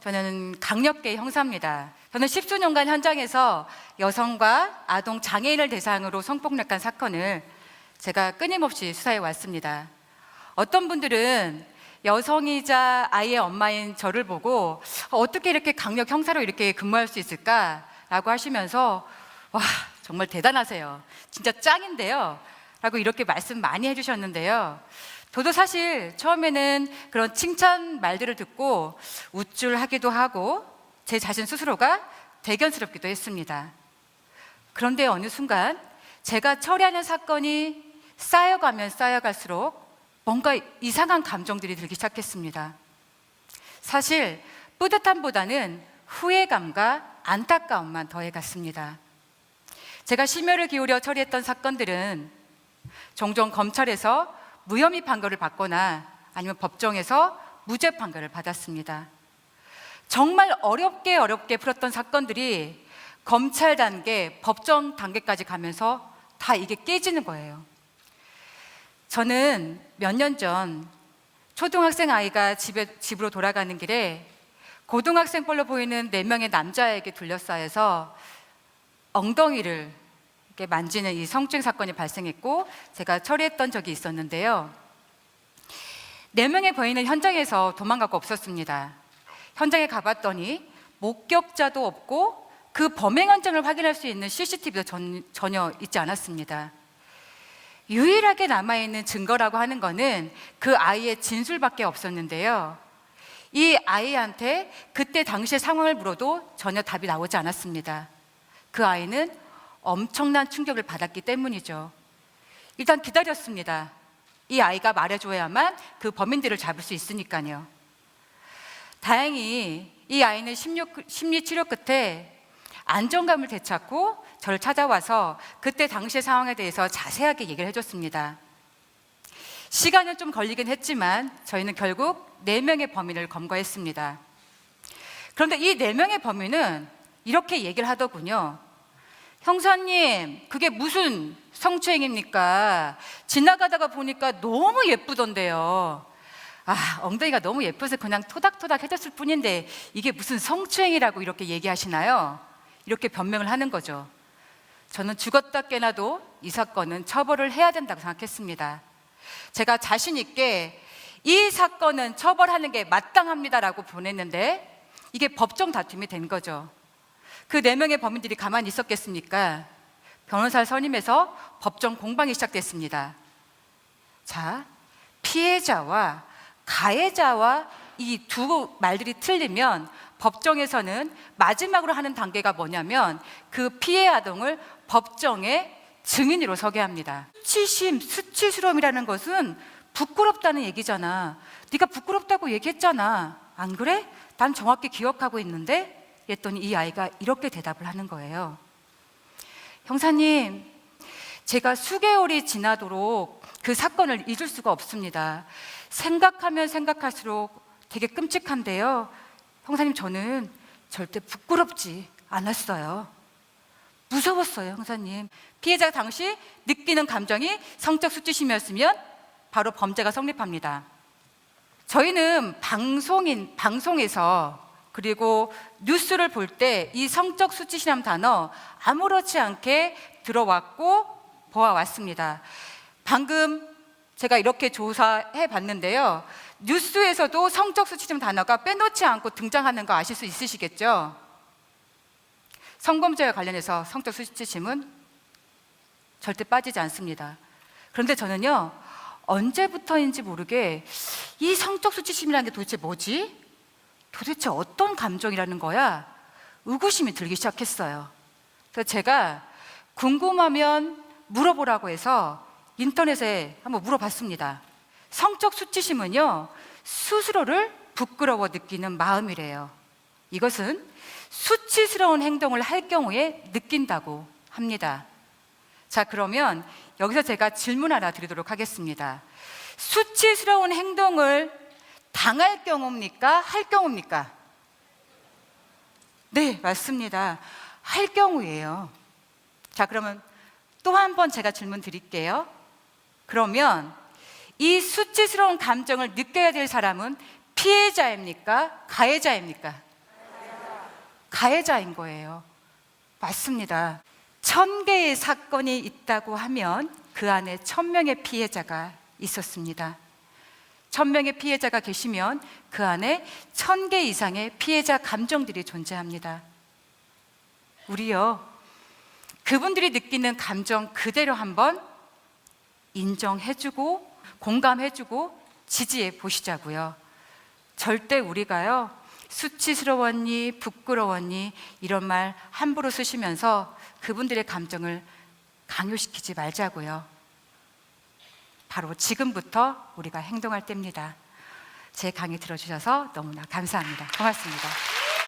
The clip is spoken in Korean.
저는 강력계 형사입니다. 저는 10수년간 현장에서 여성과 아동 장애인을 대상으로 성폭력한 사건을 제가 끊임없이 수사해 왔습니다. 어떤 분들은 여성이자 아이의 엄마인 저를 보고 어떻게 이렇게 강력 형사로 이렇게 근무할 수 있을까라고 하시면서 와, 정말 대단하세요. 진짜 짱인데요. 라고 이렇게 말씀 많이 해주셨는데요. 저도 사실 처음에는 그런 칭찬 말들을 듣고 우쭐하기도 하고 제 자신 스스로가 대견스럽기도 했습니다. 그런데 어느 순간 제가 처리하는 사건이 쌓여가면 쌓여갈수록 뭔가 이상한 감정들이 들기 시작했습니다. 사실 뿌듯함보다는 후회감과 안타까움만 더해갔습니다. 제가 심혈을 기울여 처리했던 사건들은 종종 검찰에서 무혐의 판결을 받거나 아니면 법정에서 무죄 판결을 받았습니다. 정말 어렵게 풀었던 사건들이 검찰 단계, 법정 단계까지 가면서 다 이게 깨지는 거예요. 저는 몇 년 전 초등학생 아이가 집으로 돌아가는 길에 고등학생 뻘로 보이는 4명의 남자에게 둘러싸여서 엉덩이를 이렇게 만지는 이 성추행 사건이 발생했고 제가 처리했던 적이 있었는데요. 4명의 범인은 현장에서 도망가고 없었습니다. 현장에 가봤더니 목격자도 없고 그 범행 현장을 확인할 수 있는 CCTV도 전혀 있지 않았습니다. 유일하게 남아있는 증거라고 하는 것은 그 아이의 진술밖에 없었는데요. 이 아이한테 그때 당시의 상황을 물어도 전혀 답이 나오지 않았습니다. 그 아이는 엄청난 충격을 받았기 때문이죠. 일단 기다렸습니다. 이 아이가 말해줘야만 그 범인들을 잡을 수 있으니까요. 다행히 이 아이는 심리치료 끝에 안정감을 되찾고 저를 찾아와서 그때 당시의 상황에 대해서 자세하게 얘기를 해줬습니다. 시간은 좀 걸리긴 했지만 저희는 결국 4명의 범인을 검거했습니다. 그런데 이 4명의 범인은 이렇게 얘기를 하더군요. 형사님, 그게 무슨 성추행입니까? 지나가다가 보니까 너무 예쁘던데요. 엉덩이가 너무 예뻐서 그냥 토닥토닥 해줬을 뿐인데 이게 무슨 성추행이라고 이렇게 얘기하시나요? 이렇게 변명을 하는 거죠. 저는 죽었다 깨나도 이 사건은 처벌을 해야 된다고 생각했습니다. 제가 자신 있게 이 사건은 처벌하는 게 마땅합니다라고 보냈는데 이게 법정 다툼이 된 거죠. 그 4명의 범인들이 가만히 있었겠습니까? 변호사를 선임해서 법정 공방이 시작됐습니다. 자, 피해자와 가해자와 이 두 말들이 틀리면 법정에서는 마지막으로 하는 단계가 뭐냐면 그 피해 아동을 법정에 증인으로 서게 합니다. 수치스러움이라는 것은 부끄럽다는 얘기잖아. 네가 부끄럽다고 얘기했잖아. 안 그래? 난 정확히 기억하고 있는데? 했더니 이 아이가 이렇게 대답을 하는 거예요. 형사님, 제가 수개월이 지나도록 그 사건을 잊을 수가 없습니다. 생각하면 생각할수록 되게 끔찍한데요. 형사님, 저는 절대 부끄럽지 않았어요. 무서웠어요, 형사님. 피해자가 당시 느끼는 감정이 성적 수치심이었으면 바로 범죄가 성립합니다. 저희는 방송에서 그리고 뉴스를 볼 때 이 성적 수치심이라는 단어 아무렇지 않게 들어왔고 보아왔습니다. 방금 제가 이렇게 조사해 봤는데요. 뉴스에서도 성적 수치심 단어가 빼놓지 않고 등장하는 거 아실 수 있으시겠죠? 성범죄와 관련해서 성적 수치심은 절대 빠지지 않습니다. 그런데 저는요, 언제부터인지 모르게 이 성적 수치심이라는 게 도대체 뭐지? 도대체 어떤 감정이라는 거야? 의구심이 들기 시작했어요. 그래서 제가 궁금하면 물어보라고 해서 인터넷에 한번 물어봤습니다. 성적 수치심은요, 스스로를 부끄러워 느끼는 마음이래요. 이것은 수치스러운 행동을 할 경우에 느낀다고 합니다. 자, 그러면 여기서 제가 질문 하나 드리도록 하겠습니다. 수치스러운 행동을 당할 경우입니까? 할 경우입니까? 네, 맞습니다. 할 경우예요. 자, 그러면 또 한 번 제가 질문 드릴게요. 그러면 이 수치스러운 감정을 느껴야 될 사람은 피해자입니까? 가해자입니까? 가해자인 거예요. 맞습니다. 1000개의 사건이 있다고 하면 그 안에 1000명의 피해자가 있었습니다. 1000명의 피해자가 계시면 그 안에 1000개 이상의 피해자 감정들이 존재합니다. 우리요, 그분들이 느끼는 감정 그대로 한번 인정해주고 공감해주고 지지해 보시자고요. 절대 우리가요, 수치스러웠니 부끄러웠니 이런 말 함부로 쓰시면서 그분들의 감정을 강요시키지 말자고요. 바로 지금부터 우리가 행동할 때입니다. 제 강의 들어주셔서 너무나 감사합니다. 고맙습니다.